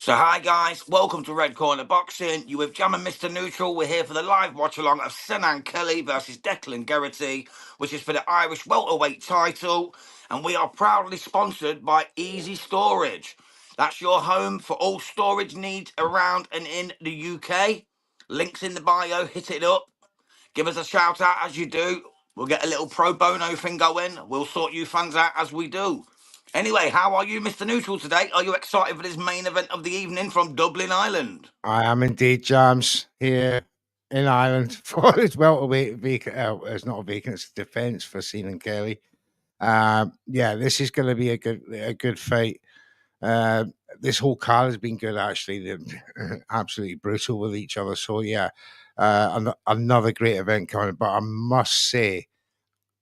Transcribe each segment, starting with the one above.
So hi guys, welcome to Red Corner Boxing. You with Jam and Mr. Neutral. We're here for the live watch along of Senan Kelly versus Declan Geraghty, which is for the Irish welterweight title. And we are proudly sponsored by Easy Storage. That's your home for all storage needs around and in the UK. Links in the bio, hit it up. Give us a shout out as you do. We'll get a little pro bono thing going. We'll sort you fans out as we do. Anyway, how are you, Mr. Neutral, today? Are you excited for this main event of the evening from Dublin, Ireland? I am indeed, Jams, here in Ireland for his welterweight vacant. It's not a vacant; it's a defence for Senan Kelly. Yeah, this is going to be a good fight. This whole card has been good, actually. They're absolutely brutal with each other. So yeah, another great event coming. But I must say,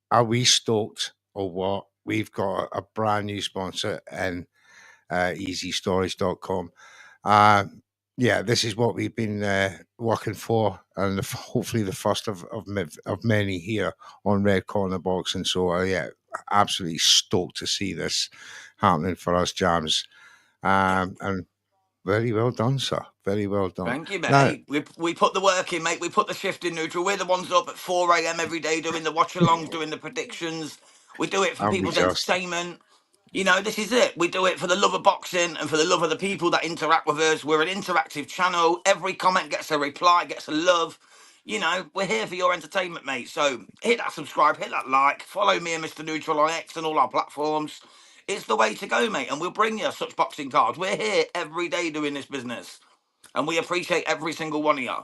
are we stoked or what? We've got a brand new sponsor in easystorage.com. Yeah, this is what we've been working for, and hopefully the first of many here on Red Corner Boxing. So yeah, absolutely stoked to see this happening for us, Jams. And very well done, sir. Very well done. Thank you, Now, mate. We put the work in, mate. We put the shift in, Neutral. We're the ones up at 4 a.m. every day doing the watch-alongs, doing the predictions. We do it for aren't we people's just? entertainment. You know, this is it. We do it for the love of boxing and for the love of the people that interact with us. We're an interactive channel. Every comment gets a reply, gets a love. You know, we're here for your entertainment, mate. So hit that subscribe, hit that like, follow me and Mr. Neutral on X and all our platforms. It's the way to go, mate. And we'll bring you such boxing cards. We're here every day doing this business. And we appreciate every single one of you.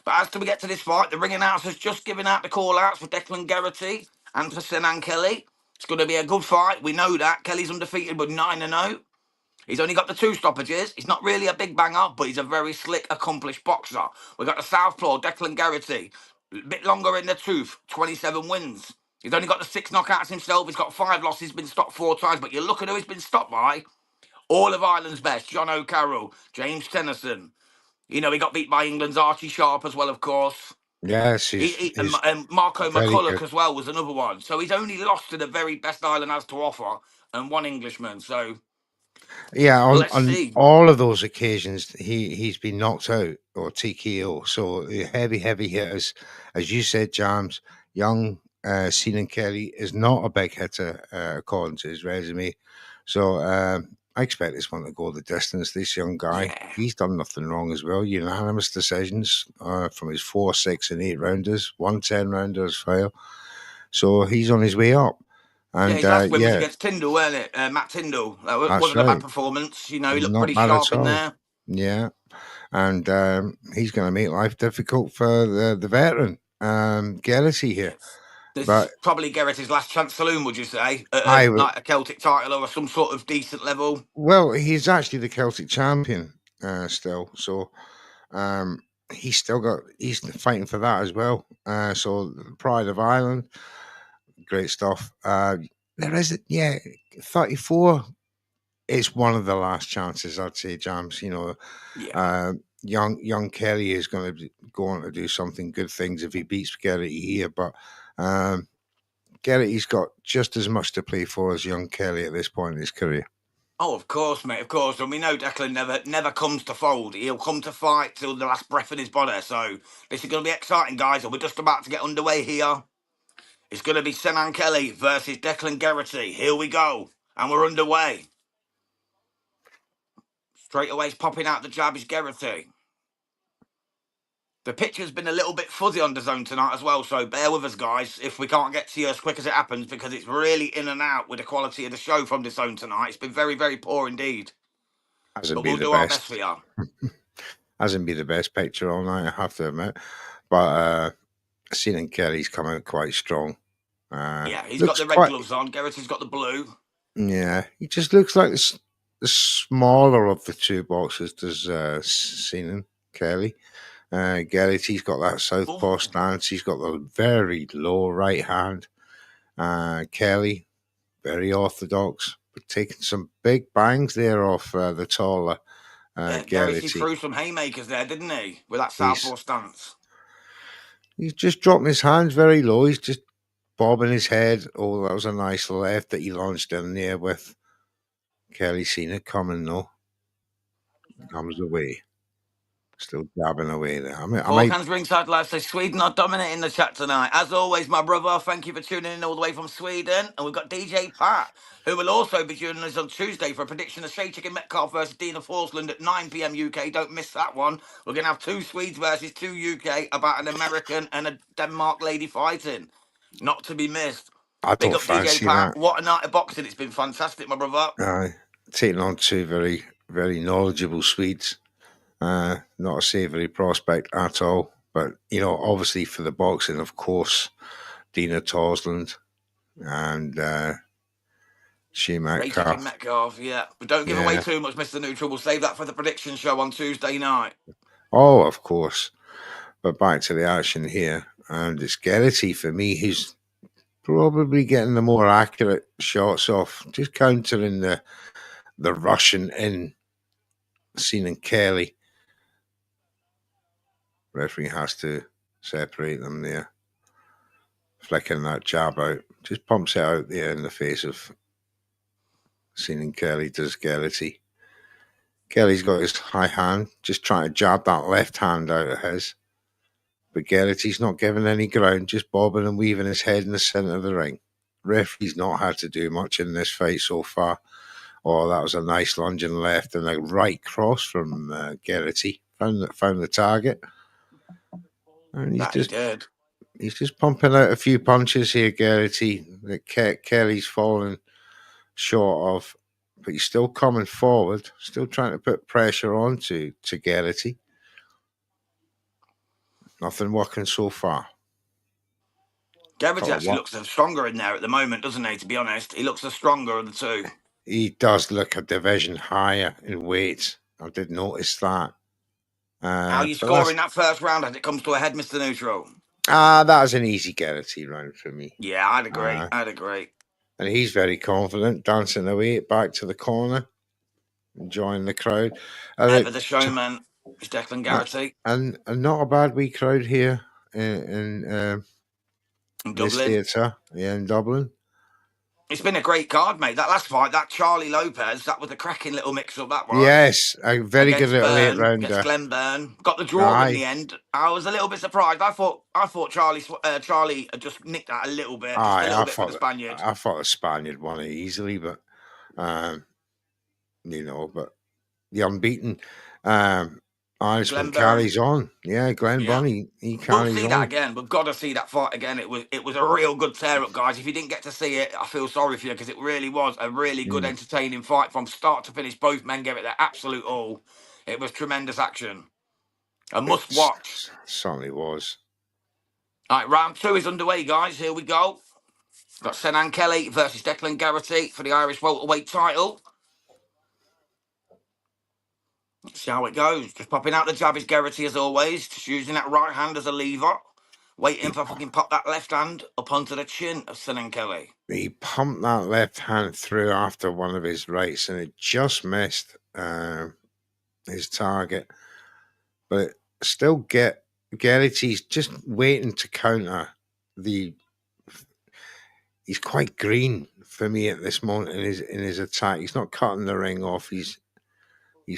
But as we get to this fight, the ring announcer's just giving out the call-outs for Declan Geraghty and for Senan Kelly. It's going to be a good fight. We know that. Kelly's undefeated with 9-0. He's only got the 2 stoppages. He's not really a big banger, but he's a very slick, accomplished boxer. We've got the southpaw, Declan Geraghty. A bit longer in the tooth, 27 wins. He's only got the 6 knockouts himself. He's got 5 losses, been stopped 4 times. But you look at who he's been stopped by. All of Ireland's best. John O'Carroll, James Tennyson. You know, he got beat by England's Archie Sharp as well, of course. Yes, And Marco McCulloch good as well was another one. So he's only lost to the very best Ireland has to offer and 1 Englishman. So yeah, let's on see. all of those occasions, he's been knocked out or TKO. So the heavy hitters, as you said, Jams, young Senan Kelly is not a big hitter according to his resume. So I expect this one to go the distance. This young guy, Yeah. he's done nothing wrong as well. Unanimous decisions from his 4, 6, and 8 rounders. 1 10-rounder fail. So he's on his way up. And His last win was yeah, against Tyndall, wasn't it? Matt Tyndall. That that's wasn't a bad right. performance. You know, he looked Not pretty bad at sharp in all. there. Yeah, and he's going to make life difficult for the veteran Geraghty here. Yes. This But is probably Geraghty's last chance saloon, would you say? I would, Like a Celtic title or some sort of decent level. well, he's actually the Celtic champion still, so he's fighting for that as well. So the Pride of Ireland, great stuff. There is, yeah, 34. It's one of the last chances, I'd say, Jams. Yeah. Young Kelly is going to go on to do something good things if he beats Geraghty here, but Geraghty's got just as much to play for as young Kelly at this point in his career. Oh, of course, mate, of course. And we know Declan never comes to fold. He'll come to fight till the last breath in his body. So this is going to be exciting, guys. And we're just about to get underway here. It's going to be Senan Kelly versus Declan Geraghty. Here we go. And we're underway. Straight away, he's popping out the jab is Geraghty. The picture's been a little bit fuzzy on DAZN tonight as well, so bear with us, guys, if we can't get to you as quick as it happens, because it's really in and out with the quality of the show from DAZN tonight. It's been very, very poor indeed. But we'll do our best for you. Hasn't been the best picture all night, I have to admit. But Senan Kelly's come out quite strong. Yeah, he's got the red gloves on. Geraghty's got the blue. Yeah, he just looks like the smaller of the 2 boxers, does Senan Kelly. Geraghty's got that southpaw stance. He's got the very low right hand. Kelly, very orthodox, but taking some big bangs there off the taller Geraghty threw some haymakers there, didn't he? With that southpaw stance. He's just dropping his hands very low. He's just bobbing his head. Oh, that was a nice left that he launched in there with. Kelly seen it coming, though. Comes away. Still jabbing away there. I Four might. Cans Ringside Live says Sweden are dominating the chat tonight. As always, my brother, thank you for tuning in all the way from Sweden. And we've got DJ Pat, who will also be joining us on Tuesday for a prediction of Shay Chicken Metcalf versus Dina Forsland at 9 p.m. UK. Don't miss that one. We're going to have two Swedes versus two UK about an American and a Denmark lady fighting. Not to be missed. I Big don't up DJ fancy Pat. that. What a night of boxing. It's been fantastic, my brother. Taking on two very, very knowledgeable Swedes. Not a savoury prospect at all. But, obviously for the boxing, of course, Dina Torsland and Shea Ray Chicken Metcalf. Metcalf, yeah. But don't give away too much, Mr. Neutral. We'll save that for the prediction show on Tuesday night. Oh, of course. But back to the action here. And it's Geraghty for me. He's probably getting the more accurate shots off, just countering the Russian in Senan Kelly. Referee has to separate them there. Flicking that jab out. Just pumps it out there in the face of Senan Kelly, does Geraghty. Kelly's got his high hand, just trying to jab that left hand out of his. But Geraghty's not giving any ground, just bobbing and weaving his head in the centre of the ring. Referee's not had to do much in this fight so far. Oh, that was a nice lunging left and a right cross from Geraghty. Found the target. And he's just pumping out a few punches here, Geraghty, that Kelly's falling short of. But he's still coming forward, still trying to put pressure on to Geraghty. Nothing working so far. Geraghty actually looks stronger in there at the moment, doesn't he, to be honest? He looks the stronger of the two. He does look a division higher in weight. I did notice that. How are you scoring that first round as it comes to a head, Mr. Neutral? That was an easy Geraghty round for me. Yeah, I'd agree. And he's very confident, dancing away back to the corner, enjoying the crowd. Ever the showman is Declan Geraghty. And not a bad wee crowd here in this theatre, in Dublin. It's been a great card, mate. That last fight, that Charlie Lopez, that was a cracking little mix-up, that was. Yes, a very good little late rounder. Against Glenn Byrne. Got the draw in the end. I was a little bit surprised. I thought Charlie had just nicked that a little bit. Just a little bit for the Spaniard. I thought the Spaniard won it easily, but, but the unbeaten Irishman carries on. Yeah, Glenn Byrne, he carries on. We'll see that again. We've got to see that fight again. It was a real good tear-up, guys. If you didn't get to see it, I feel sorry for you because it really was a really good, entertaining fight from start to finish. Both men gave it their absolute all. It was tremendous action. A must-watch. Certainly was. All right, round 2 is underway, guys. Here we go. Got Senan Kelly versus Declan Geraghty for the Irish welterweight title. Let's see how it goes. Just popping out the jab is Geraghty as always. Just using that right hand as a lever. Waiting for fucking pop that left hand up onto the chin of Senan Kelly. He pumped that left hand through after one of his rights and it just missed his target. But still Geraghty's just waiting to counter the... He's quite green for me at this moment in his attack. He's not cutting the ring off. He's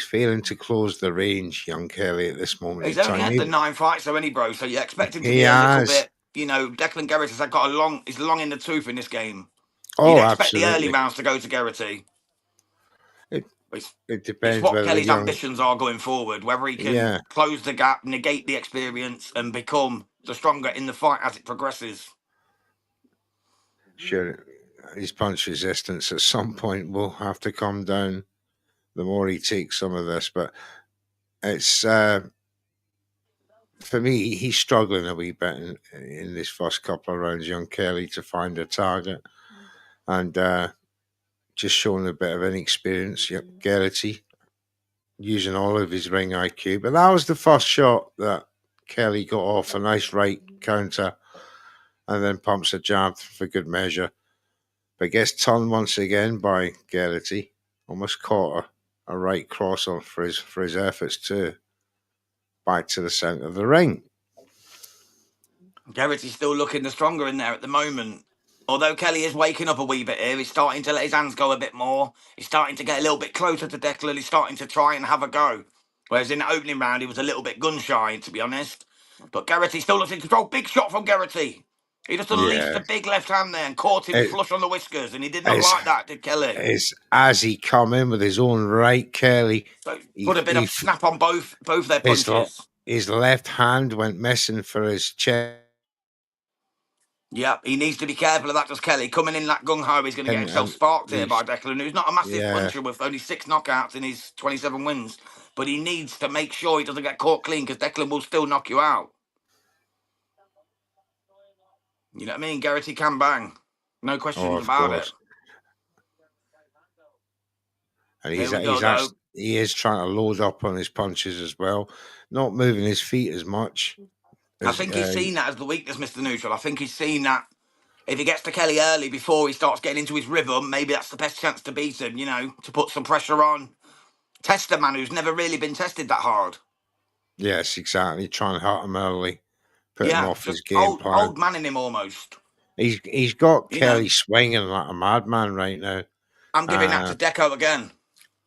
failing to close the range, young Kelly, at this moment. He's only had the 9 fights, so any bro. So you expect him to be a little bit. Declan Geraghty's he's long in the tooth in this game. Oh, You'd expect the early rounds to go to Geraghty. It depends. It's what Kelly's ambitions are going forward. Whether he can close the gap, negate the experience, and become the stronger in the fight as it progresses. Sure, his punch resistance at some point will have to come down the more he takes some of this. But it's for me, he's struggling a wee bit in this first couple of rounds, young Kelly, to find a target, and just showing a bit of inexperience. Geraghty using all of his ring IQ, but that was the first shot that Kelly got off, a nice right counter, and then pumps a jab for good measure, but gets turned once again by Geraghty. Almost caught a right cross on for his efforts too. Back to the centre of the ring. Geraghty's still looking the stronger in there at the moment. Although Kelly is waking up a wee bit here, he's starting to let his hands go a bit more. He's starting to get a little bit closer to Declan. He's starting to try and have a go. Whereas in the opening round, he was a little bit gun-shy, to be honest. But Geraghty still looks in control. Big shot from Geraghty. He just unleashed Yeah, a big left hand there and caught him it, flush on the whiskers, and he did not it's like that, did Kelly? it's as he come in with his own right, Kelly. So He, put a bit he of snap on both their his punches. his left hand went missing for his chest. Yeah, he needs to be careful of that, does Kelly. Coming in that gung-ho, he's going to get himself And sparked here he's by Declan, who's not a massive yeah, puncher with only 6 knockouts in his 27 wins. But he needs to make sure he doesn't get caught clean, because Declan will still knock you out. You know what I mean? Geraghty can bang. No questions of about it. course. And Here we go, though. he is trying to load up on his punches as well, not moving his feet as much. I think he's seen that as the weakness, Mr. Neutral. I think he's seen that if he gets to Kelly early before he starts getting into his rhythm, maybe that's the best chance to beat him, you know, to put some pressure on. Test a man who's never really been tested that hard. Yes, exactly. Try and hurt him early, put him off his just game plan. old man in him almost. He's got Kelly swinging like a madman right now. I'm giving that to Deco again.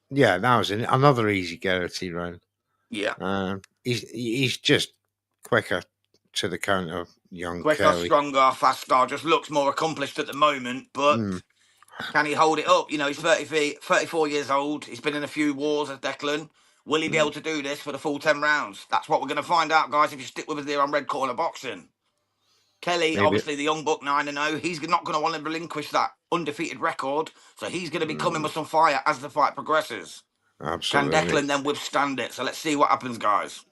Yeah, that was another easy Geraghty round. Yeah. He's just quicker to the counter, young Quicker, Kelly. stronger, faster, just looks more accomplished at the moment, but can he hold it up? You know, he's 34 years old. He's been in a few wars as Declan. Will he be able to do this for the full 10 rounds? That's what we're going to find out, guys, if you stick with us here on Red Corner Boxing. Kelly, obviously the young buck 9-0, he's not going to want to relinquish that undefeated record, so he's going to be coming with some fire as the fight progresses. Absolutely. Can Declan then withstand it? So let's see what happens, guys.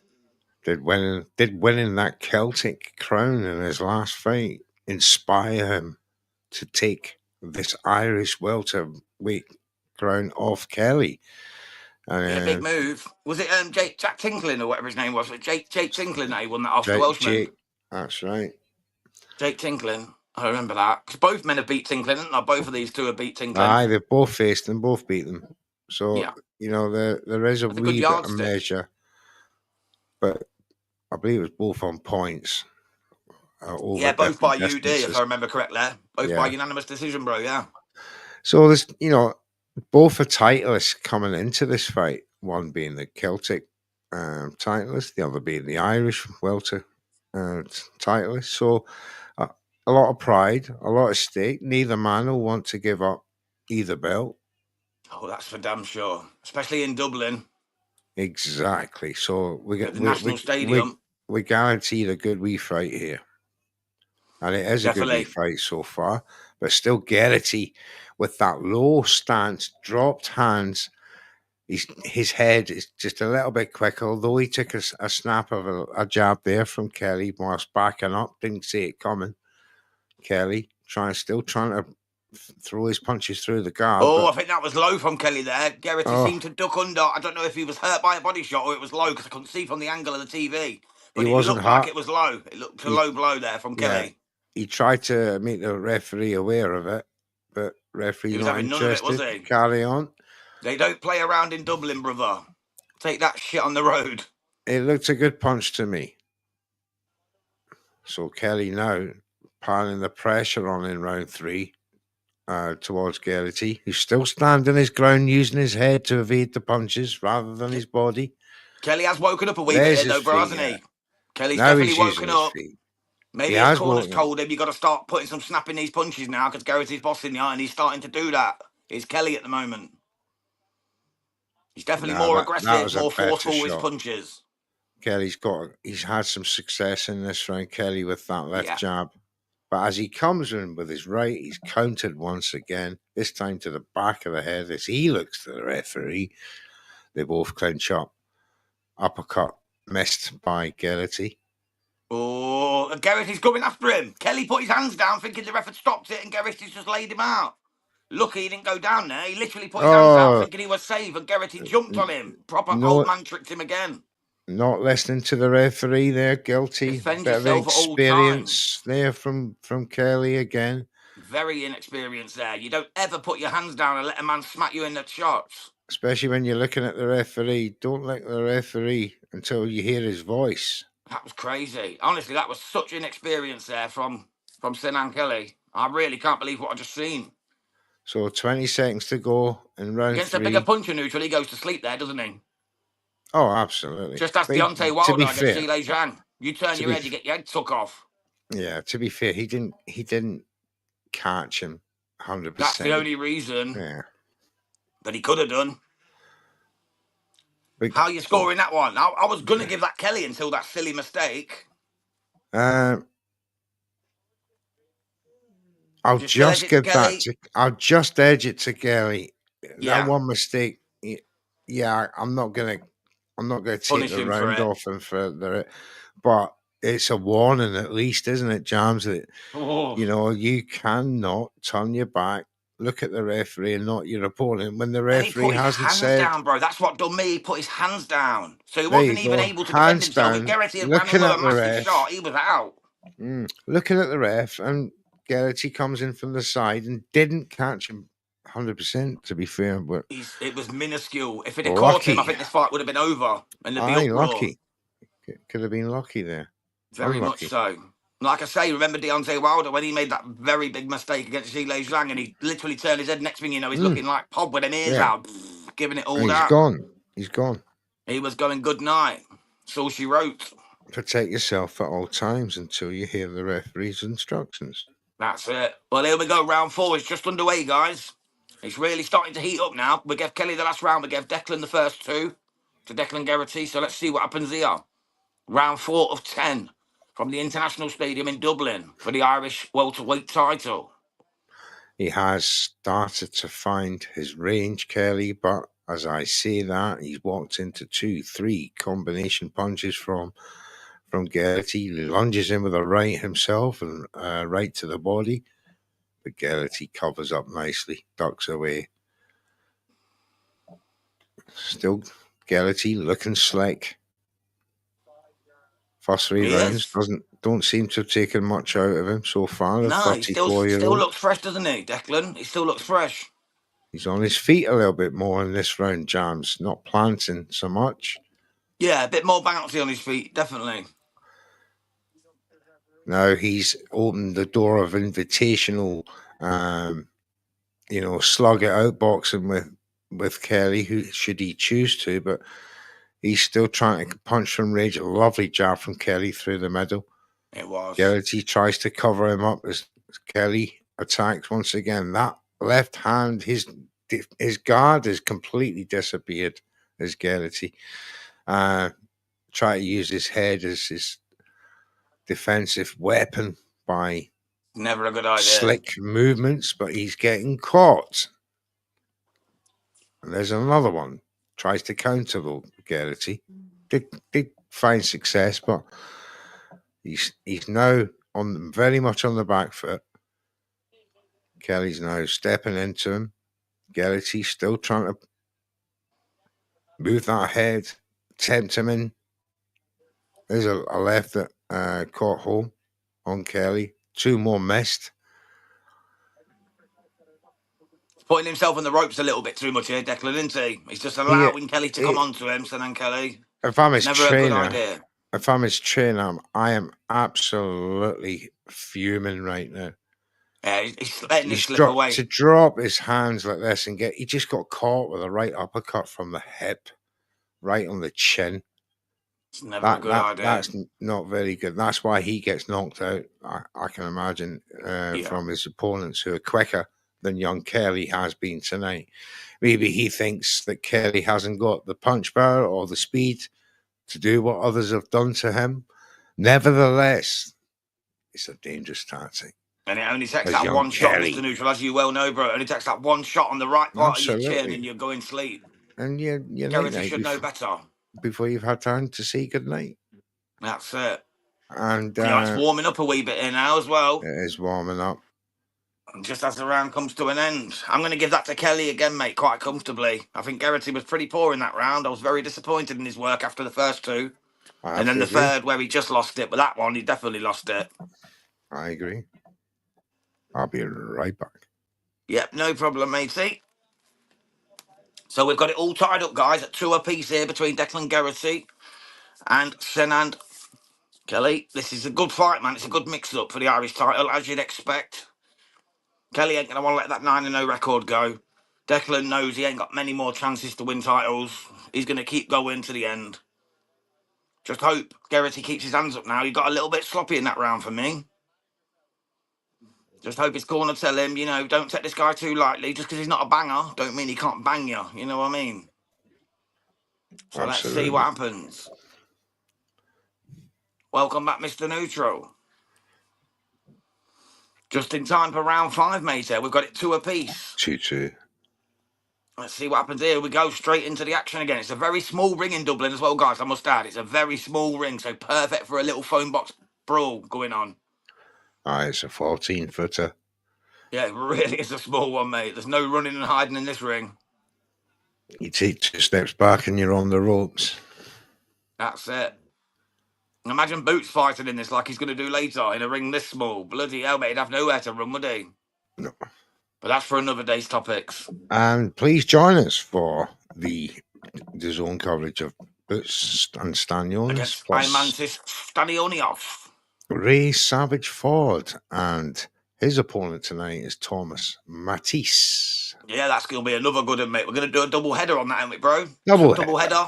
Did winning that Celtic crown in his last fight inspire him to take this Irish welterweight crown off Kelly? A big move. Was it Jack Tinkling or whatever his name was? Jake Tinkling that he won that off the Welshman. That's right. Jake Tinkling. I remember that. Because both men have beat Tinkling, haven't they? Both of these two have beat Tinkling. Aye, they've both faced them, both beat them. So, you know, there is a wee bit of measure. But I believe it was both on points. Both by UD, if I remember correctly. Both by unanimous decision, bro, yeah. So there's, you know, both are titleists coming into this fight. One being the Celtic titleist, the other being the Irish welter titleist. So a lot of pride, a lot of stake. Neither man will want to give up either belt. Oh, that's for damn sure. Especially in Dublin. Exactly. So we get the National Stadium. We guaranteed a good wee fight here. And it is a good wee fight so far. But still Geraghty with that low stance, dropped hands. His head is just a little bit quicker, although he took a snap of a jab there from Kelly whilst backing up. Didn't see it coming. Kelly still trying to throw his punches through the guard. Oh, I think that was low from Kelly there. Geraghty seemed to duck under. I don't know if he was hurt by a body shot or it was low because I couldn't see from the angle of the TV. But it looked like it was low. It looked a low blow there from Kelly. He tried to make the referee aware of it, but referee's not interested. None of it, was he? Carry on. They don't play around in Dublin, brother. Take that shit on the road. It looked a good punch to me. So Kelly now piling the pressure on in round 3 towards Geraghty, who's still standing his ground, using his head to evade the punches rather than his body. Kelly has woken up a wee bit, though, bro, hasn't he? Kelly's now definitely woken up. Maybe his corner's told him you got to start putting some snap in these punches now because Geraghty's bossing you, and he's starting to do that. It's Kelly at the moment. He's definitely more aggressive, more forceful with his punches. He's had some success in this round, Kelly, with that left jab. But as he comes in with his right, he's countered once again, this time to the back of the head. As he looks to the referee, they both clinch up. Uppercut missed by Geraghty. Oh, and Geraghty's coming after him. Kelly put his hands down thinking the ref had stopped it and Geraghty's just laid him out. Lucky he didn't go down there. He literally put his hands out thinking he was safe and Geraghty jumped on him. Proper old man tricked him again. Not listening to the referee there, guilty. Defend bit yourself of experience there from Kelly again. Very inexperienced there. You don't ever put your hands down and let a man smack you in the shots. Especially when you're looking at the referee. Don't look at the referee until you hear his voice. That was crazy. Honestly, that was such inexperience there from Senan Kelly. I really can't believe what I just seen. So 20 seconds to go in round 3. Against a bigger puncher, neutral, he goes to sleep there, doesn't he? Oh, absolutely. Just ask But Deontay to Wilder be against fair, Zhilei Zhang. You turn to your be head, you get your head took off. yeah, to be fair, he didn't catch him That's the 100%. only reason Yeah. that he could have done. But How you scoring that one? I was going to give that Kelly until that silly mistake. uh, I'll Just still edge just it to give that Kelly. to. I'll just edge it to Gary. That Yeah, one mistake. Yeah, I'm not gonna. I'm not gonna take punish the him for round it. off him for the. But it's a warning, at least, isn't it, Jams? That Oh. you cannot turn your back, look at the referee, and not your opponent when the And he referee put his hasn't hands said. down, bro. That's what done me. He put his hands down. So he There you wasn't even go, able to defend hands himself. If down, Geraghty had ran him looking with at a the massive ref. shot, he was out. Looking at the ref, and Geraghty comes in from the side and didn't catch him 100%, to be fair, but It was minuscule. If it had caught him, I lucky. think this fight would have been over and there'd be Aye, uproar. lucky. Could have been lucky there. Very much Unlucky. so. Like I say, remember Deontay Wilder when he made that very big mistake against Zhilei Zhang and he literally turned his head. Next thing you know, he's looking like Pod with them ears Yeah. out, giving it all And he's that. gone. He's gone. He was going good night. So she wrote. Protect yourself at all times until you hear the referee's instructions. That's it. Well, here we go. Round 4 is just underway, guys. It's really starting to heat up now. We gave Kelly the last round. We gave Declan the first 2 to Declan Geraghty. So let's see what happens here. Round 4 of 10 from the International Stadium in Dublin for the Irish welterweight title. He has started to find his range, Kelly, but as I say that, he's walked into 2-3 combination punches from Geraghty. He lunges in with a right himself and right to the body. But Geraghty covers up nicely, ducks away. Still Geraghty looking slick. First 3 He rounds is. don't seem to have taken much out of him so far. The No, he still 34-year-old. looks fresh, doesn't he, Declan? He still looks fresh. He's on his feet a little bit more in this round, Jams. Not planting so much. Yeah, a bit more bouncy on his feet, definitely. Now he's opened the door of invitational, slug it out boxing with Kelly, who should he choose to, but he's still trying to punch from range. A lovely jab from Kelly through the middle. It was. Geraghty tries to cover him up as Kelly attacks once again. That left hand, his guard has completely disappeared as Geraghty. Try to use his head as his defensive weapon by Never a good idea. slick movements, but he's getting caught. And there's another one. Tries to counter Geraghty. Did find success, but he's now very much on the back foot. Kelly's now stepping into him. Geraghty still trying to move that head, tempt him in. There's a left that caught home on Kelly. 2 more missed. Putting himself on the ropes a little bit too much here, Declan, isn't he? He's just allowing Kelly to come onto him, Senan Kelly. If I'm his Never trainer, a good idea. if I'm his trainer, I am absolutely fuming right now. Yeah, he's letting it slip away. To drop his hands like this and he just got caught with a right uppercut from the hip, right on the chin. It's never a good idea. That's not very good. That's why he gets knocked out. I can imagine from his opponents who are quicker than young Kelly has been tonight. Maybe he thinks that Kelly hasn't got the punch power or the speed to do what others have done to him. Nevertheless, it's a dangerous tactic. And it only takes that one shot, Mr. Neutral, as you well know, bro. It only takes that one shot on the right part of your chin and you're going sleep. And you're Geraghty should know better. Before you've had time to say goodnight. That's it. And it's warming up a wee bit here now as well. It is warming up. Just as the round comes to an end. I'm going to give that to Kelly again, mate, quite comfortably. I think Geraghty was pretty poor in that round. I was very disappointed in his work after the first 2. And then the third where he just lost it. But that one, he definitely lost it. I agree. I'll be right back. Yep, no problem, matey. So we've got it all tied up, guys, at 2 apiece here between Declan Geraghty and Senan Kelly. This is a good fight, man. It's a good mix-up for the Irish title, as you'd expect. Kelly ain't going to want to let that 9-0 record go. Declan knows he ain't got many more chances to win titles. He's going to keep going to the end. Just hope Geraghty keeps his hands up now. He got a little bit sloppy in that round for me. Just hope his corner tell him, you know, don't take this guy too lightly. Just because he's not a banger, don't mean he can't bang you. You know what I mean? So let's see what Absolutely. happens. Welcome back, Mr. Neutral. Just in time for round 5, mate. We've got it 2 apiece. 2-2. Let's see what happens here. We go straight into the action again. It's a very small ring in Dublin as well, guys. I must add, it's a very small ring, so perfect for a little phone box brawl going on. It's a 14-footer. Yeah, it really is a small one, mate. There's no running and hiding in this ring. You take 2 steps back and you're on the ropes. That's it. Imagine Boots fighting in this like he's going to do later in a ring this small. Bloody hell, mate. He'd have nowhere to run, would he? No. But that's for another day's topics. And please join us for the zone coverage of Boots and Stanionis, Against plus Imantis Stanioniov. Ray Savage Ford, and his opponent tonight is Thomas Matisse. Yeah, that's going to be another good one, mate. We're going to do a double header on that, ain't we, bro? Double header.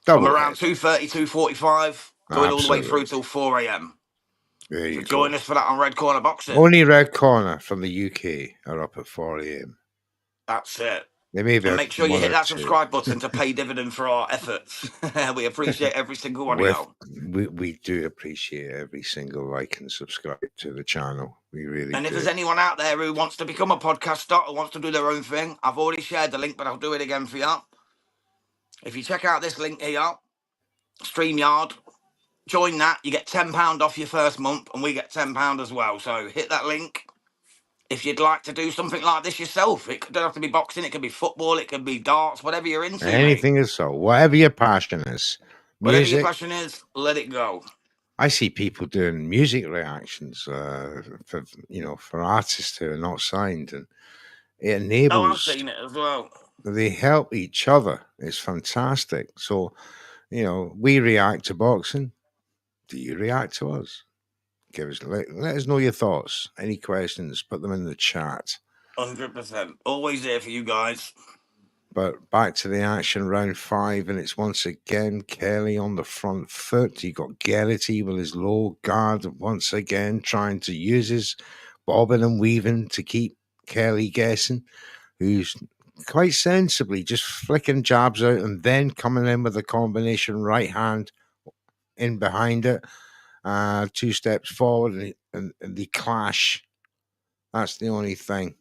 Double From around header. 2:30, 2:45, going all the way through Absolutely. till 4 a.m. There you So go. join us for that on Red Corner Boxing. Only Red Corner from the UK are up at 4 a.m. That's it. They may be And make sure you hit that 2. subscribe button to pay dividend for our efforts. We appreciate every single one of you. We do appreciate every single like and subscribe to the channel. We really And if do. there's anyone out there who wants to become a podcaster or wants to do their own thing, I've already shared the link, but I'll do it again for you. If you check out this link here, StreamYard, join that. You get £10 off your first month, and we get £10 as well. So hit that link. If you'd like to do something like this yourself, it don't have to be boxing, it could be football, it could be darts, whatever you're into. Anything is so. Whatever your passion is. Whatever your Music. passion is, let it go. I see people doing music reactions for artists who are not signed, and it enables. Oh, I've seen it as well. They help each other. It's fantastic. So, we react to boxing. Do you react to us? Let us know your thoughts. Any questions? Put them in the chat. 100%. Always there for you guys. But back to the action, round 5, and it's once again Kelly on the front foot. You got Geraghty with his low guard once again, trying to use his bobbing and weaving to keep Kelly guessing, who's quite sensibly just flicking jabs out and then coming in with a combination right hand in behind it. 2 steps forward and they clash. That's the only thing.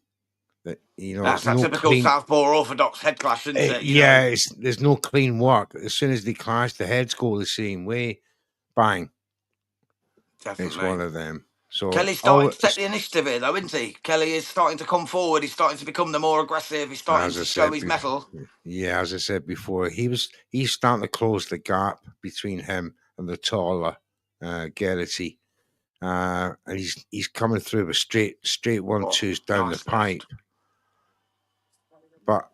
That's that typical Southpaw Orthodox head clash, isn't it? There's no clean work. As soon as they clash, the heads go the same way. Bang. Definitely. It's one of them. So Kelly's starting to take the initiative here, though, isn't he? Kelly is starting to come forward. He's starting to become the more aggressive. He's starting to show his mettle. Yeah, as I said before, he's starting to close the gap between him and the taller Geraghty. And he's coming through with straight 1-2s down the pipe. But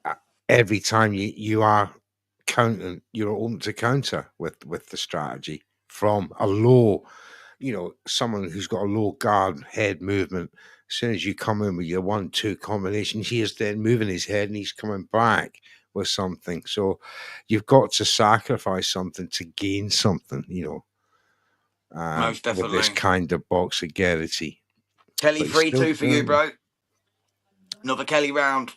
every time you are counting, you're open to counter with the strategy from a low, someone who's got a low guard head movement. As soon as you come in with your 1-2 combination, he is then moving his head and he's coming back with something. So you've got to sacrifice something to gain something, Most definitely. with this kind of boxer Geraghty. Kelly 3-2 for you, bro. Another Kelly round.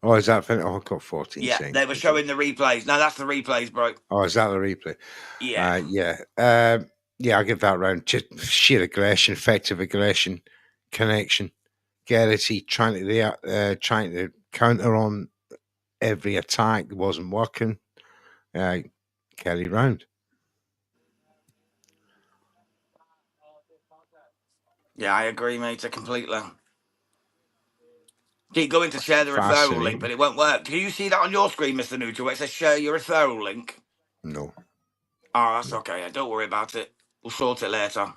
Oh, is that finished? Oh, I've got 14 Yeah, seconds. they were showing the replays. No, that's the replays, bro. Oh, is that the replay? Yeah. I'll give that round. Just sheer aggression, effective aggression, connection. Geraghty trying to counter on every attack. It wasn't working. Kelly round. Yeah, I agree, mate, completely. Keep going to share the referral link, but it won't work. Do you see that on your screen, Mr. Neutral, where it says share your referral link? No. Oh, that's okay. Don't worry about it. We'll sort it later.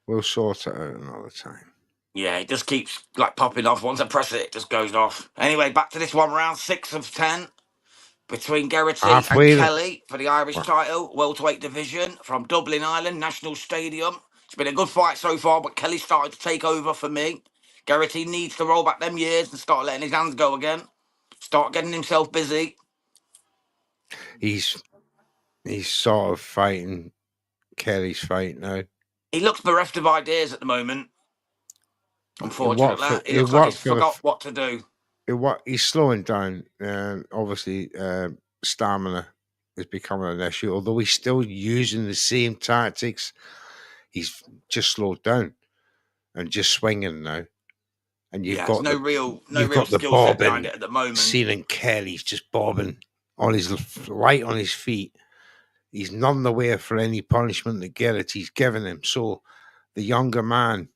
We'll sort it out another time. Yeah, it just keeps popping off. Once I press it, it just goes off. Anyway, back to this one, round 6 of 10. Between Geraghty and Kelly for the Irish title, welterweight division from Dublin, Ireland, National Stadium. It's been a good fight so far, but Kelly started to take over for me. Geraghty needs to roll back them years and start letting his hands go again. Start getting himself busy. He's sort of fighting Kelly's fight now. He looks bereft of ideas at the moment. It worked Unfortunately, for he looks like he's forgot what to do. he's slowing down. Obviously, stamina is becoming an issue. Although he's still using the same tactics, he's just slowed down and just swinging now. And Yeah, there's no real the skill set behind bobbing. it at the moment. Senan Kelly's just bobbing on his light on his feet. He's none the way for any punishment that Geraghty's given him. So the younger man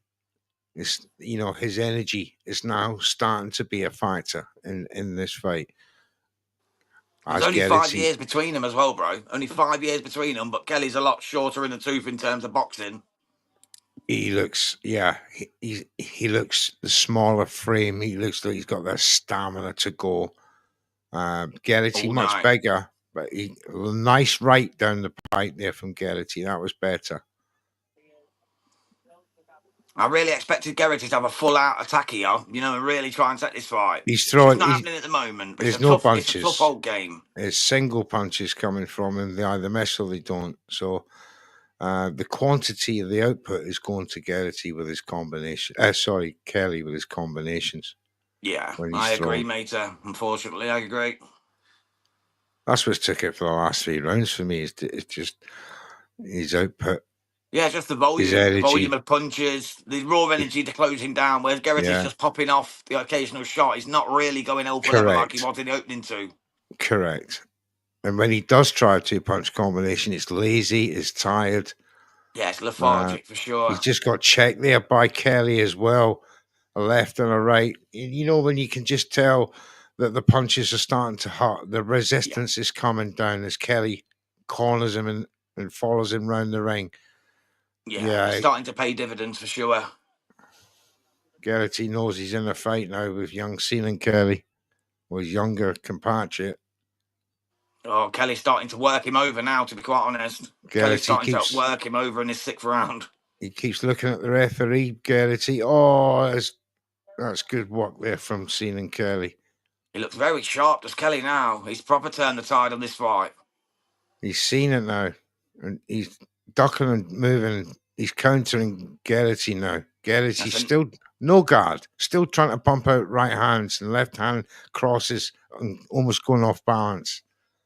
is, his energy is now starting to be a factor in this fight. There's only 5 years between them as well, bro. Only 5 years between them, but Kelly's a lot shorter in the tooth in terms of boxing. He looks, he looks the smaller frame. He looks like he's got that stamina to go. Geraghty much bigger, but nice right down the pipe there from Geraghty. That was better. I really expected Geraghty to have a full-out attack here, and really try and set this fight. He's throwing. It's not happening at the moment. But There's no punches. It's a tough old game. There's single punches coming from him. They either miss or they don't. So the quantity of the output is going to Geraghty with his combination. Kelly with his combinations. Yeah, I agree, mate. Unfortunately, I agree. That's what's took it for the last 3 rounds for me. It's just his output. Yeah, just the volume of punches, the raw energy to close him down. Whereas Geraghty's just popping off the occasional shot. He's not really going over level like he was in the opening 2. Correct. And when he does try a 2-punch combination, it's lazy, it's tired. Yeah, it's lethargic for sure. He's just got checked there by Kelly as well, a left and a right. When you can just tell that the punches are starting to hurt, the resistance is coming down as Kelly corners him and follows him round the ring. Yeah, it's starting to pay dividends for sure. Geraghty knows he's in a fight now with young Senan Kelly, or his younger compatriot. Oh, Kelly's starting to work him over now, to be quite honest. Kelly's starting to work him over in his 6th round. He keeps looking at the referee, Geraghty. Oh, that's good work there from Senan Kelly. He looks very sharp, does Kelly now. He's proper turned the tide on this fight. He's seen it now. And he's ducking and moving. He's countering Geraghty now. Geraghty's still no guard. Still trying to pump out right hands and left hand crosses and almost going off balance.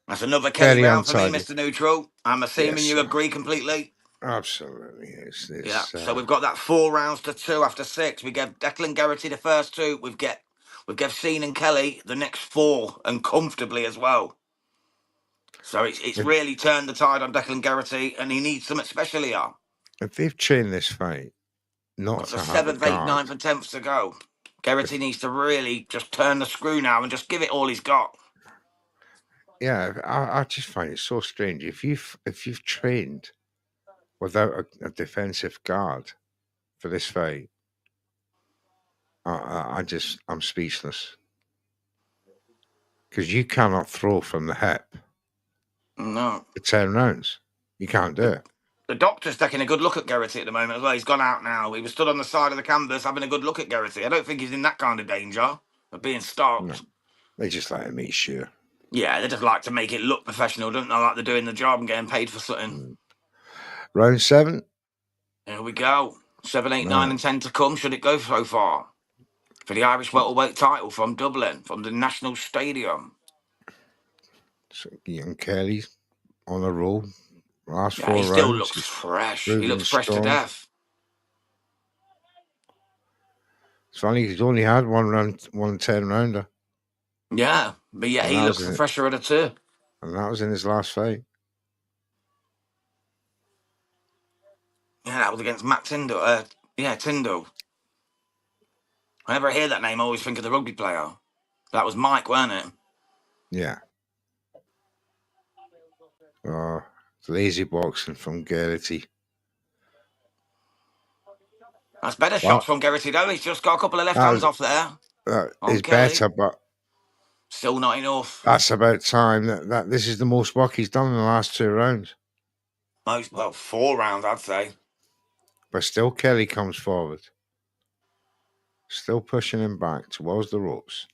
That's another Kelly round for me, Mr. Neutral. I'm assuming you agree completely. Absolutely. So we've got that 4 rounds to 2 after 6. We gave Declan Geraghty the first 2. We've gave Senan Kelly the next 4, and comfortably as well. So it's really turned the tide on Declan Geraghty, and he needs something special here. If they've trained this fight, not to have 7th, 8th, 9th, and 10th to go. Geraghty needs to really just turn the screw now and just give it all he's got. Yeah, I just find it so strange. If you've trained without a defensive guard for this fight, I'm speechless. Because you cannot throw from the hip. No. For 10 rounds. You can't do it. The doctor's taking a good look at Geraghty at the moment as well. He's gone out now. He was stood on the side of the canvas having a good look at Geraghty. I don't think he's in that kind of danger of being stopped. No. They just like to make sure. Yeah, they just like to make it look professional, don't they? Like they're doing the job and getting paid for something. Round 7. Here we go. 7, 8, 9, and 10 to come, should it go so far. For the Irish welterweight title from Dublin, from the National Stadium. So young Kelly's on a roll. Last 4 rounds. He still looks fresh. He looks fresh to death. It's funny, he's only had one 10-rounder. Yeah, but yeah, he looks the fresher of the 2. And that was in his last fight. Yeah, that was against Matt Tyndall. Tyndall. Whenever I hear that name, I always think of the rugby player. That was Mike, wasn't it? Yeah. Oh, lazy boxing from Geraghty. That's better shots from Geraghty, though. He's just got a couple of left hands off there. It's better, but still not enough. That's about time. That this is the most work he's done in the last 2 rounds. 4 rounds, I'd say. But still, Kelly comes forward. Still pushing him back towards the ropes.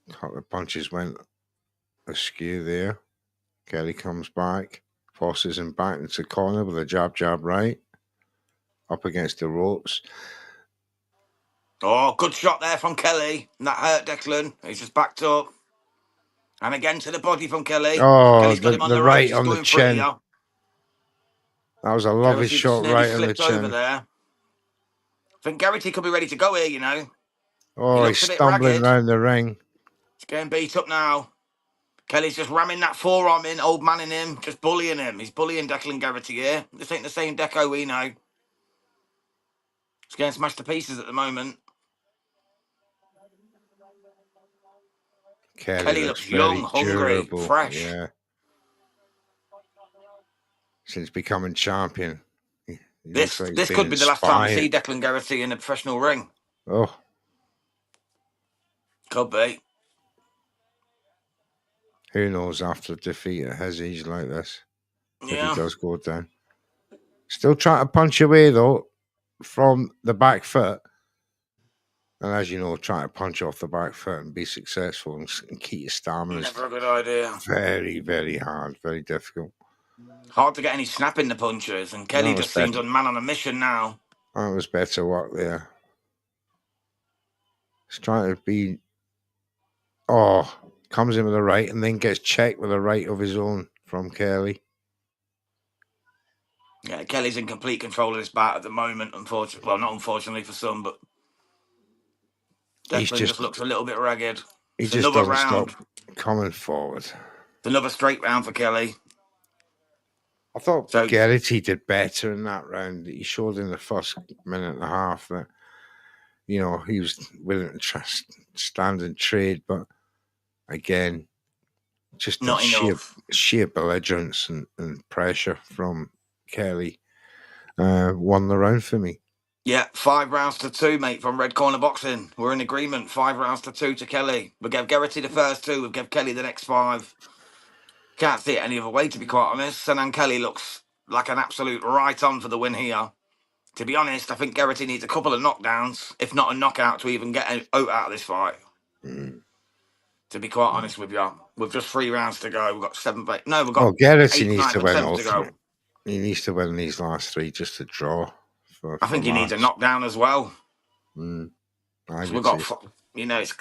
couple of punches went askew there. Kelly comes back, forces him back into the corner with a jab right, up against the ropes. Oh, good shot there from Kelly. And that hurt Declan. He's just backed up. And again to the body from Kelly. Oh, Kelly's got him on the the ropes. right He's on the going for it chin. here. That was a lovely Geraghty just shot nearly right on the slipped over chin. there. I think Geraghty could be ready to go here, you know. He Oh, he's looks a bit stumbling ragged. around the ring. He's getting beat up now. Kelly's just ramming that forearm in, old man in him, just bullying him. He's bullying Declan Geraghty here. This ain't the same Deco we know. He's getting smashed to pieces at the moment. Kelly Kelly looks looks young, very hungry, durable. fresh. Yeah. Since becoming champion. He looks like he's This been could be the last time we see inspired. Declan Geraghty in a professional ring. Oh, Could be. who knows after defeat at his age like this, if he Yeah. does go down. Still trying to punch away, though, from the back foot. And as you know, trying to punch off the back foot and be successful and keep your stamina is Never a good idea. very, very hard, very difficult. Hard to get any snap in the punches, and Kelly just seems a man on a mission now. That was better work there. He's trying to be... Oh, comes in with a right and then gets checked with a right of his own from Kelly. Yeah, Kelly's in complete control of this bout at the moment, unfortunately. Well, not unfortunately for some, but Declan just looks a little bit ragged. He It's just another doesn't round. stop coming forward. It's another straight round for Kelly. I thought Geraghty did better in that round. He showed in the first minute and a half that, you know, he was willing to stand and trade, but again, just not enough. Sheer belligerence and pressure from Kelly won the round for me. Yeah, 5 rounds to 2, mate, from Red Corner Boxing. We're in agreement. 5 rounds to 2 to Kelly. We'll give Geraghty the first 2. We'll give Kelly the next 5. Can't see it any other way, to be quite honest. Senan Kelly looks like an absolute right on for the win here. To be honest, I think Geraghty needs a couple of knockdowns, if not a knockout, to even get out of this fight. To be quite honest with you, with just 3 rounds to go, we've got 7. No, we've got Geraghty 8, needs 9, to win 7 all to go. 3. He needs to win these last 3 just to draw. I think he needs a knockdown as well. So we've got, you know, it's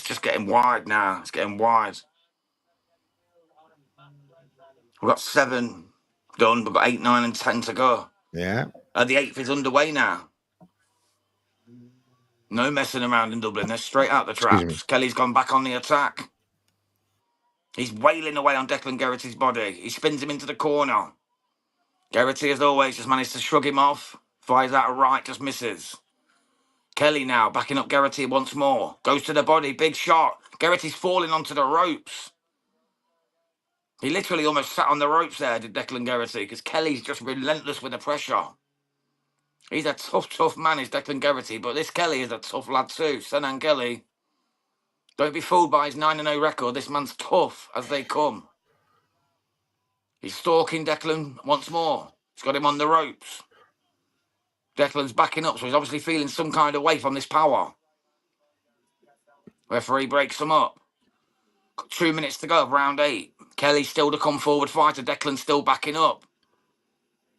just getting wide now. It's getting wide. We've got 7 done. We've got 8, 9, and 10 to go. Yeah. The 8th is underway now. No messing around in Dublin. They're straight out the traps. Kelly's gone back on the attack. He's wailing away on Declan Geraghty's body. He spins him into the corner. Geraghty, as always, just managed to shrug him off. Fires out a right, just misses. Kelly now backing up Geraghty once more. Goes to the body, big shot. Geraghty's falling onto the ropes. He literally almost sat on the ropes there, did Declan Geraghty, because Kelly's just relentless with the pressure. He's a tough man, is Declan Geraghty, but this Kelly is a tough lad too. Senan Kelly. Don't be fooled by his 9-0 record. This man's tough as they come. He's stalking Declan once more. He's got him on the ropes. Declan's backing up, so he's obviously feeling some kind of way from this power. Referee breaks him up. Got 2 minutes to go of round 8. Kelly's still the come forward fighter. Declan's still backing up.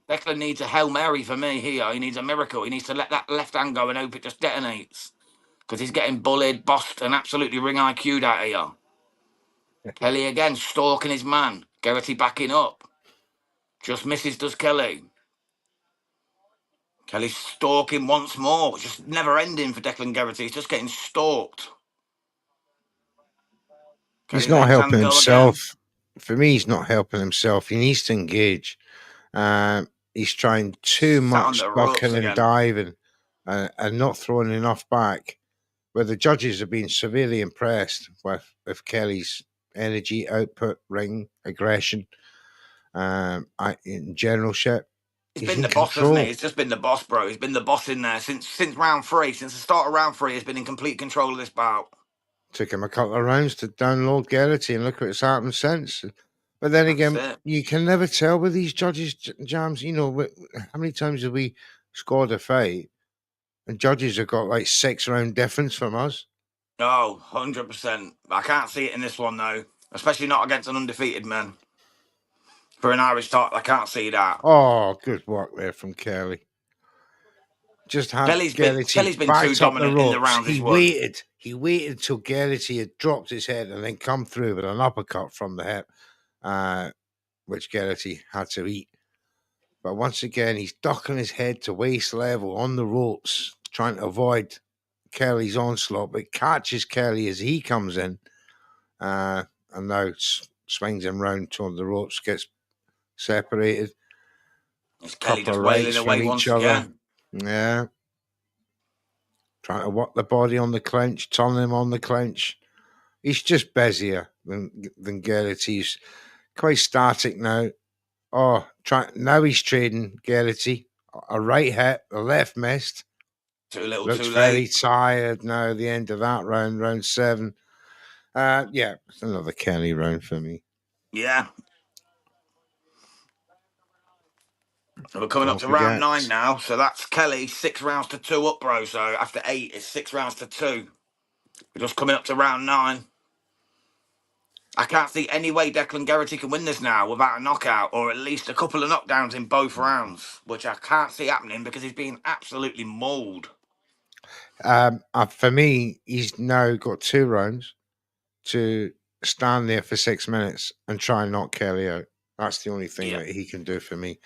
Declan needs a Hail Mary for me here. He needs a miracle. He needs to let that left hand go and hope it just detonates. Because he's getting bullied, bossed, and absolutely ring IQ'd out here. Kelly again stalking his man. Geraghty backing up. Just misses, does Kelly. Kelly's stalking once more. It's just never ending for Declan Geraghty. He's just getting stalked. He's not helping himself. For me, he's not helping himself. He needs to engage. He's trying too much ducking and diving and not throwing enough back. Where the judges have been severely impressed with Kelly's energy, output, ring, aggression, in generalship. He's been the boss, hasn't he? He's just been the boss, bro. He's been the boss in there since round 3. Since the start of round 3, he's been in complete control of this bout. Took him a couple of rounds to download Geraghty, and look what's happened since. But then again, you can never tell with these judges, Jams. You know, how many times have we scored a fight and judges have got like 6 round difference from us? Oh, 100%. I can't see it in this one, though. Especially not against an undefeated man. For an Irish top, I can't see that. Oh, good work there from Kelly. Just had Geraghty Kelly's been too backed up the dominant in the ropes. rounds he's won. He waited till Geraghty had dropped his head and then come through with an uppercut from the hip, which Geraghty had to eat. But once again, he's ducking his head to waist level on the ropes, trying to avoid Kelly's onslaught, but catches Kelly as he comes in, and now swings him round toward the ropes, gets separated. It's Kelly Couple just of wailing rights from away each once other. again. Yeah. Trying to work the body on the clench, turning him on the clench. He's just busier than Geraghty. He's quite static now. Oh, now he's trading Geraghty. A right hit, a left missed. Too little, Looks too very late. tired now at the end of that round, round 7. Yeah, it's another Kelly round for me. Yeah. We're coming up Don't to round forget. 9 now. So that's Kelly, 6 rounds to 2 up, bro. So after 8, it's 6 rounds to 2. We're just coming up to round 9. I can't see any way Declan Geraghty can win this now without a knockout or at least a couple of knockdowns in both rounds, which I can't see happening because he's been absolutely mauled. For me, he's now got 2 rounds to stand there for 6 minutes and try and knock Kelly out. That's the only thing that he can do for me.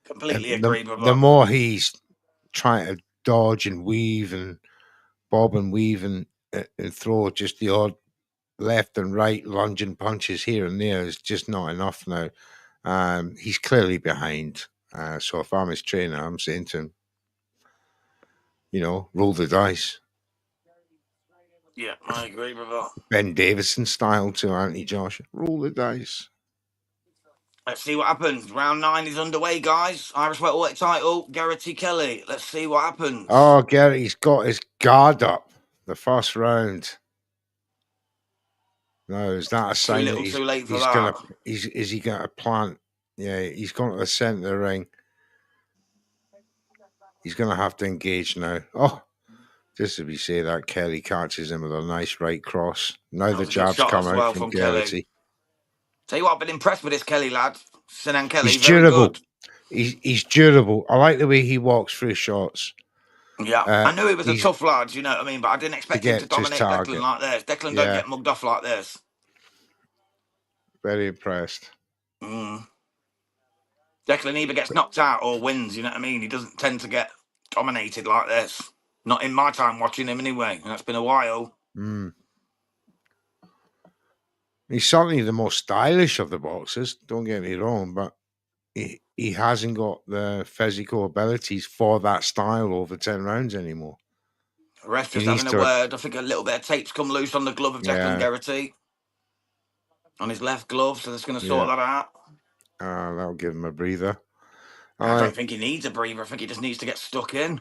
Completely And agree with the that. more he's trying to dodge and weave and bob and weave and throw just the odd left and right lunging punches here and there is just not enough now. He's clearly behind. So if I'm his trainer, I'm saying to him, roll the dice. Yeah, I agree with that. Ben Davison style to Anthony Joshua. Roll the dice. Let's see what happens. Round 9 is underway, guys. Irish welterweight title, Geraghty Kelly. Let's see what happens. Oh, Gary's got his guard up the first round. No, is that a sign little, that too late for he's that. gonna is he gonna plant? Yeah, he's gone to the centre of the ring. He's gonna have to engage now. Oh, just as we say that, Kelly catches him with a nice right cross. Now the That was a good jabs shot come as out well from from Kelly. Geraghty. Tell you what, I've been impressed with this Kelly lad. Senan Kelly, He's very durable. good. He's durable. I like the way he walks through shots. Yeah, I knew he was a He's tough lad, you know what I mean? But I didn't to expect him to get to his dominate Declan target. like this. Declan don't Yeah, get mugged off like this. very impressed. Declan either gets knocked out or wins, you know what I mean? He doesn't tend to get dominated like this. Not in my time watching him anyway, and that's been a while. He's certainly the most stylish of the boxers, don't get me wrong, but he hasn't got the physical abilities for that style over 10 rounds anymore. The rest He just needs having a to, word. I think a little bit of tape's come loose on the glove of Declan Geraghty. On his left glove, so that's going to sort that out. That'll give him a breather. I don't think he needs a breather. I think he just needs to get stuck in.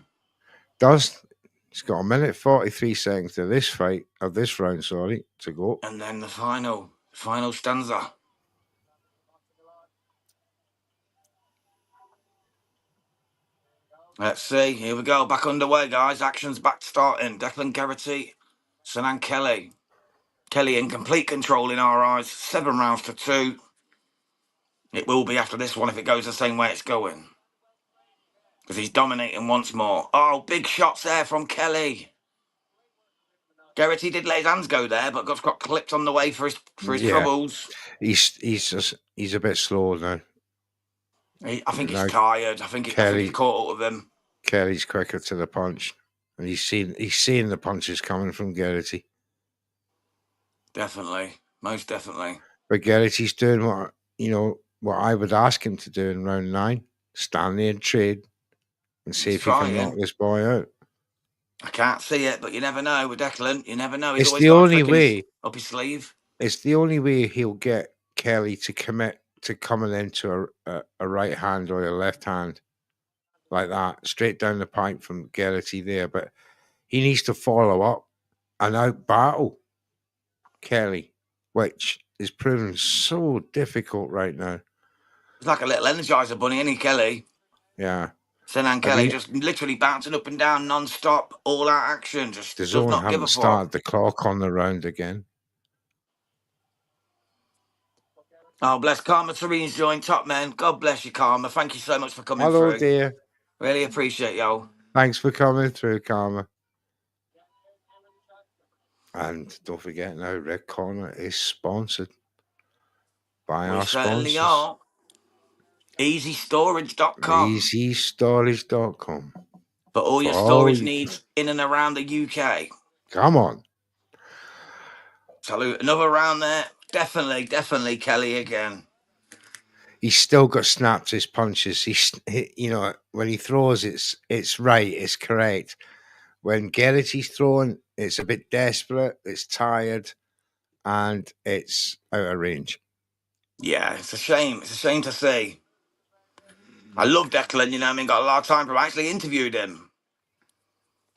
He's got 1:43 seconds of this round, to go. And then the final stanza. Let's see. Here we go. Back underway, guys. Action's back starting. Declan Geraghty, Senan Kelly. Kelly in complete control in our eyes. 7 rounds to 2. It will be after this one if it goes the same way it's going. Because he's dominating once more. Oh, big shots there from Kelly. Geraghty did let his hands go there, but got clipped on the way for his troubles. He's a bit slow now. I think he's tired. I think he's caught up with him. Kelly's quicker to the punch, and he's seeing the punches coming from Geraghty. Definitely, most definitely. But Geraghty's doing what I would ask him to do in round 9: stand there and trade, and see if he can knock this boy out. I can't see it, but you never know with Declan. You never know. He's It's always the got only way up his sleeve. It's the only way he'll get Kelly to commit to coming into a right hand or a left hand like that, straight down the pipe from Geraghty there. But he needs to follow up and out battle Kelly, which is proven so difficult right now. It's like a little energizer bunny, isn't he, Kelly? Yeah. Senan Kelly just literally bouncing up and down non-stop, all-out action. Just The does zone not give a haven't fuck. started the clock on the round again. Oh, bless Karma Serene's joined. Top man. God bless you, Karma. Thank you so much for coming Hello, through. dear. Really appreciate y'all. Thanks for coming through, Karma. And don't forget now, Red Corner is sponsored by We our certainly sponsors. are. EasyStorage.com. EasyStorage.com. For all your storage needs in and around the UK. Come on. Salute another round there. Definitely Kelly again. He's still got snapped his punches. You know, when he throws, it's right, it's correct. When Geraghty's throwing, it's a bit desperate, it's tired, and it's out of range. Yeah, it's a shame. It's a shame to see. I love Declan, you know what I mean? Got a lot of time for him. I actually interviewed him.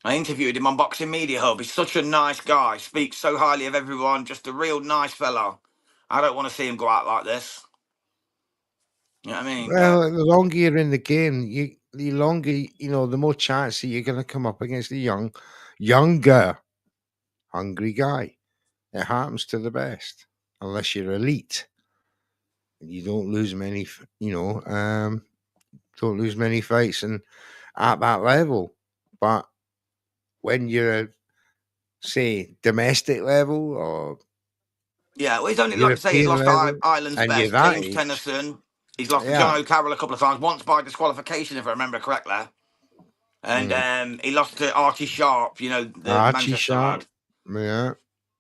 I interviewed him on Boxing Media Hub. He's such a nice guy. Speaks so highly of everyone. Just a real nice fellow. I don't want to see him go out like this. You know what I mean? Well, the longer you're in the game, the longer, you know, the more chance that you're going to come up against a younger, hungry guy. It happens to the best, unless you're elite. You don't lose many, don't lose many fights and at that level. But when you're, say, domestic level or yeah, well, he's only, like I say, he's European lost to level, Ireland's and you're best, that James age, Tennyson. He's lost to yeah, John O'Carroll a couple of times, once by disqualification, if I remember correctly. And he lost to Archie Sharp, you know, the Archie Manchester Sharp, lad. yeah,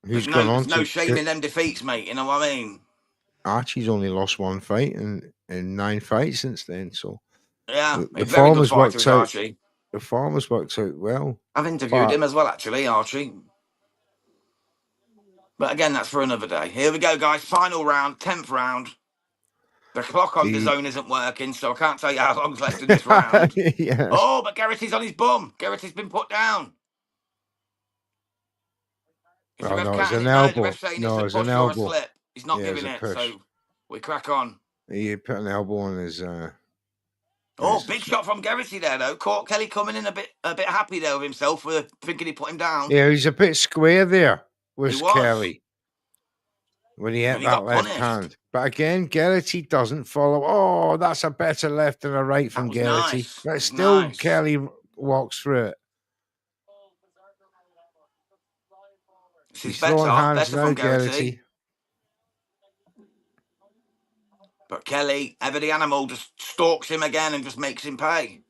who's gone on There's no to shame in them defeats, mate. You know what I mean? Archie's only lost one fight in 9 fights since then. So Yeah, a the very form good has fighter worked is out. Archie. The form has worked out well. I've interviewed But him as well, actually, Archie. But again, that's for another day. Here we go, guys. Final round, 10th round. The clock on the zone isn't working, so I can't tell you how long's left in this round. yes. Oh, but Geraghty's on his bum. Geraghty's been put down. Is the Oh ref no, it's counting an it? No, the elbow. ref's saying it's No, a it's an push or a elbow. slip. He's not Yeah, giving it's a it, push. so we crack on. He put an elbow on his. Oh, big shot from Geraghty there, though. Caught Kelly coming in a bit happy there with himself for thinking he put him down. Yeah, he's a bit square there. He Was was. Kelly when he hit And he that got left punished. hand? But again, Geraghty doesn't follow. Oh, that's a better left than a right from That was Geraghty. nice. But That was still, nice. Kelly walks through it. He's throwing hands better now, from Geraghty. Geraghty. But Kelly, ever the animal, just stalks him again and just makes him pay.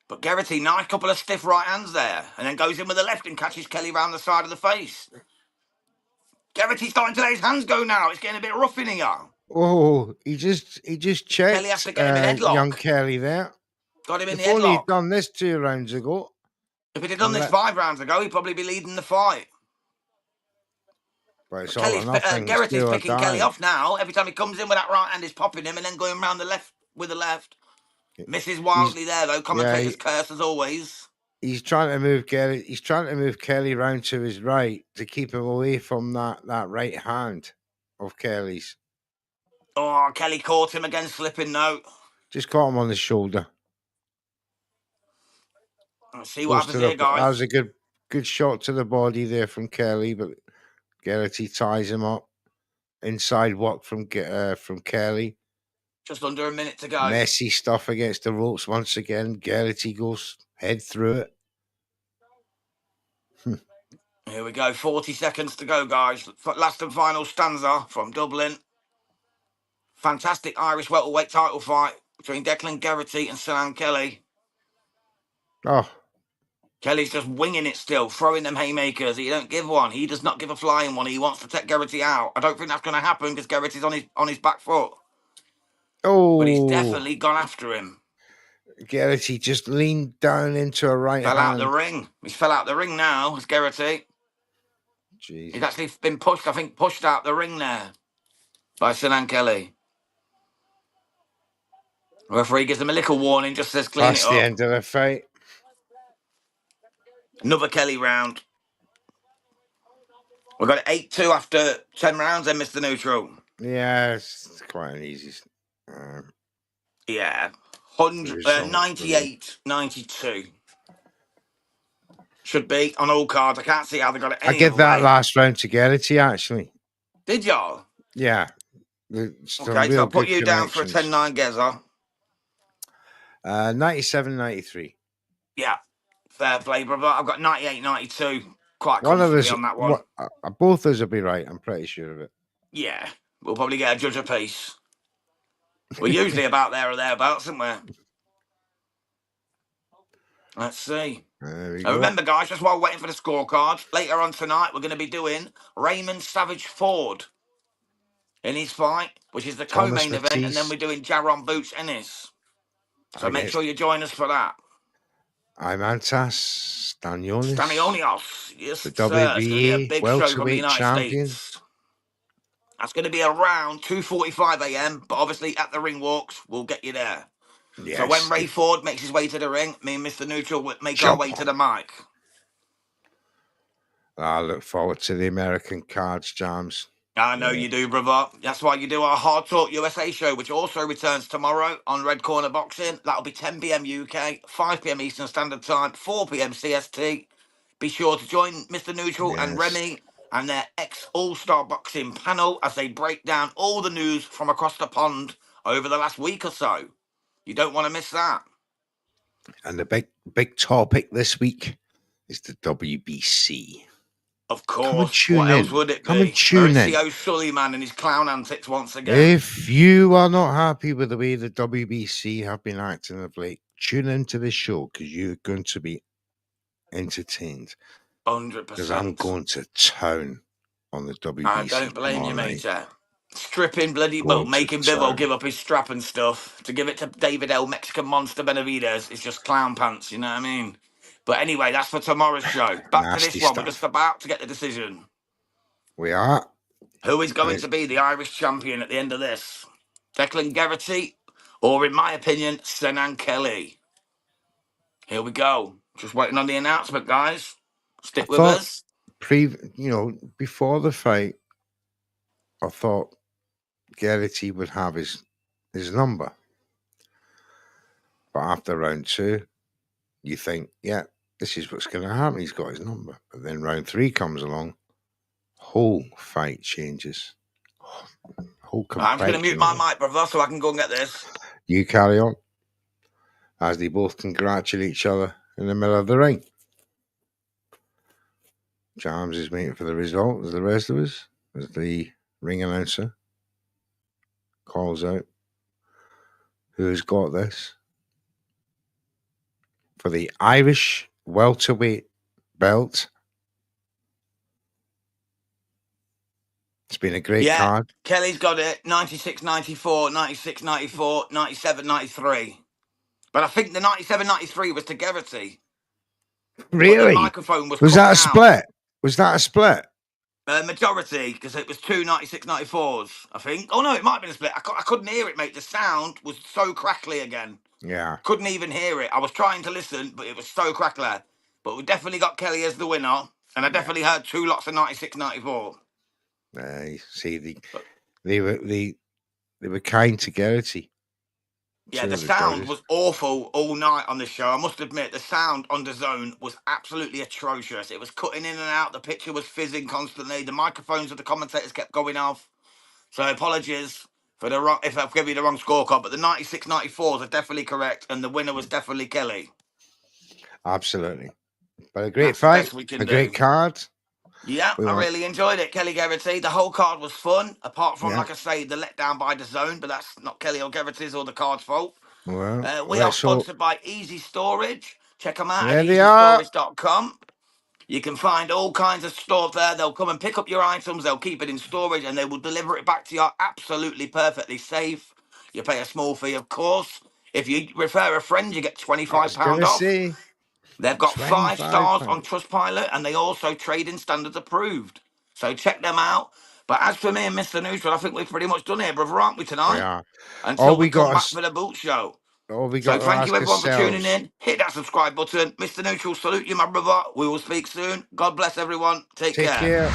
But Geraghty, nice couple of stiff right hands there, and then goes in with the left and catches Kelly round the side of the face. Geraghty's starting to let his hands go now. It's getting a bit rough in here. Oh, he just checked. Kelly has to get him in headlock. Young Kelly there. Got him in the If only he'd headlock. done this 2 rounds ago. If he'd have done this 5 rounds ago, he'd probably be leading the fight. But it's Kelly's, all or nothing. Geraghty's picking Kelly off now. Every time he comes in with that right hand, he's popping him and then going round the left with the left. Misses wildly there, though. Commentators curse as always. He's trying to move Kelly. He's trying to move Kelly round to his right to keep him away from that right hand of Kelly's. Oh, Kelly caught him again, slipping though. Just caught him on the shoulder. Let's see what happens here, guys. That was a good shot to the body there from Kelly, but Geraghty ties him up. Inside work from Kelly. Just under a minute to go. Messy stuff against the ropes once again. Geraghty goes head through it. Here we go. 40 seconds to go, guys. Last and final stanza from Dublin. Fantastic Irish welterweight title fight between Declan Geraghty and Senan Kelly. Oh. Kelly's just winging it still, throwing them haymakers. He don't give one. He does not give a flying one. He wants to take Geraghty out. I don't think that's going to happen because Geraghty's on his back foot. Oh. But he's definitely gone after him. Geraghty just leaned down into a right hand. Fell out the ring. He's fell out the ring now, it's Geraghty. Jesus. He's actually been pushed, I think, pushed out the ring there by Senan Kelly. The referee gives him a little warning, just says clean it up. That's the end of the fight. Another Kelly round. We've got 8-2 after 10 rounds then, Mr. Neutral. Yeah, it's quite an easy. Yeah. 98, 92. Should be on all cards. I can't see how they got it I any give other that way. last round to Geraghty, actually. Did y'all? Yeah. Some Okay, so real I'll put good you down for a connections. 10-9 Geza. 97, 93. Yeah, fair play, brother. I've got 98, 92 quite One of comfortably us, on that one. both of us will be right. I'm pretty sure of it. Yeah, we'll probably get a judge apiece. We're usually about there or thereabouts, aren't we? Let's see. There we And go. remember, guys, just while waiting for the scorecards, later on tonight, we're going to be doing Raymond Savage Ford in his fight, which is the Thomas co-main event, and then Matisse we're doing Jaron Boots Ennis. So make against sure you join us for that. Imantas Stanionis, Stanionios. Yes, the sir. It's going to be a WBA big show from the welterweight United champion. States. That's going to be around 2:45 a.m. But obviously, at the ring walks, we'll get you there. So when Yes. Ray Ford makes his way to the ring, me and Mr. Neutral will make our Jump way to on. the mic. I look forward to the American cards, Jams. I know you do, brother. That's why you do our Hard Talk USA show, which also returns tomorrow on Red Corner Boxing. That'll be 10 p.m. UK, 5 p.m. Eastern Standard Time, 4 p.m. CST. Be sure to join Mr. Neutral and Yes. Remy and their ex-All-Star Boxing panel as they break down all the news from across the pond over the last week or so. You don't want to miss that. And the big topic this week is the WBC. Of Come and course. tune What else in. would it Come and be? tune in. Maurizio Sullivan and his clown antics once again. If you are not happy with the way the WBC have been acting of late, tune into this show because you're going to be entertained. 100%. Because I'm going to town on the WBC. I don't blame you, tomorrow mate. night. Stripping bloody, Going well, to making Bivol town. give up his strap and stuff to give it to David L. Mexican Monster Benavidez. It's just clown pants, you know what I mean? But anyway, that's for tomorrow's show. Back to Nasty this one. We're just stuff. about to get the decision. We are. Who is going to be the Irish champion at the end of this? Declan Geraghty, or in my opinion, Senan Kelly? Here we go. Just waiting on the announcement, guys. Stick with thought us. before the fight, I thought Geraghty would have his number. But after round 2, you think, yeah, this is what's going to happen. He's got his number. But then round 3 comes along, whole fight changes. Whole I'm just going to mute complexion. my mic, brother, so I can go and get this. You carry on. As they both congratulate each other in the middle of the ring. Jams is waiting for the result, as the rest of us, as the ring announcer calls out who has got this for the Irish welterweight belt. It's been a great card. Kelly's got it 96, 94, 96, 94, 97, 93. But I think the 97, 93 was to Geraghty. Really? But the microphone was that a out. split? Was that a split? Majority, because it was 2 96, 94s, I think. Oh, no, it might have been a split. I couldn't hear it, mate. The sound was so crackly again. Yeah. Couldn't even hear it. I was trying to listen, but it was so crackly. But we definitely got Kelly as the winner. And I definitely heard 2 lots of 96, 94. See, they were kind to Geraghty. Yeah, the sound was awful all night on this show. I must admit, the sound on the zone was absolutely atrocious. It was cutting in and out. The picture was fizzing constantly. The microphones of the commentators kept going off. So apologies for the wrong, if I've given you the wrong scorecard. But the 96, 94s are definitely correct, and the winner was definitely Kelly. Absolutely, but a great fight, a great card. Yeah, I really enjoyed it. Kelly Geraghty. The whole card was fun, apart from, like I say, the letdown by the zone, but that's not Kelly or Geraghty's or the card's fault. Well, we are sponsored by Easy Storage. Check them out there at they are. easystorage.com. You can find all kinds of stuff there. They'll come and pick up your items. They'll keep it in storage, and they will deliver it back to you absolutely perfectly safe. You pay a small fee, of course. If you refer a friend, you get £25 off. They've got 5 stars on Trustpilot, and they also trade-in standards approved. So check them out. But as for me and Mr. Neutral, I think we've pretty much done here, brother, aren't we, tonight? We are. Until we come back for the boot show. So thank you, everyone, for tuning in. Hit that subscribe button. Mr. Neutral, salute you, my brother. We will speak soon. God bless everyone. Take care.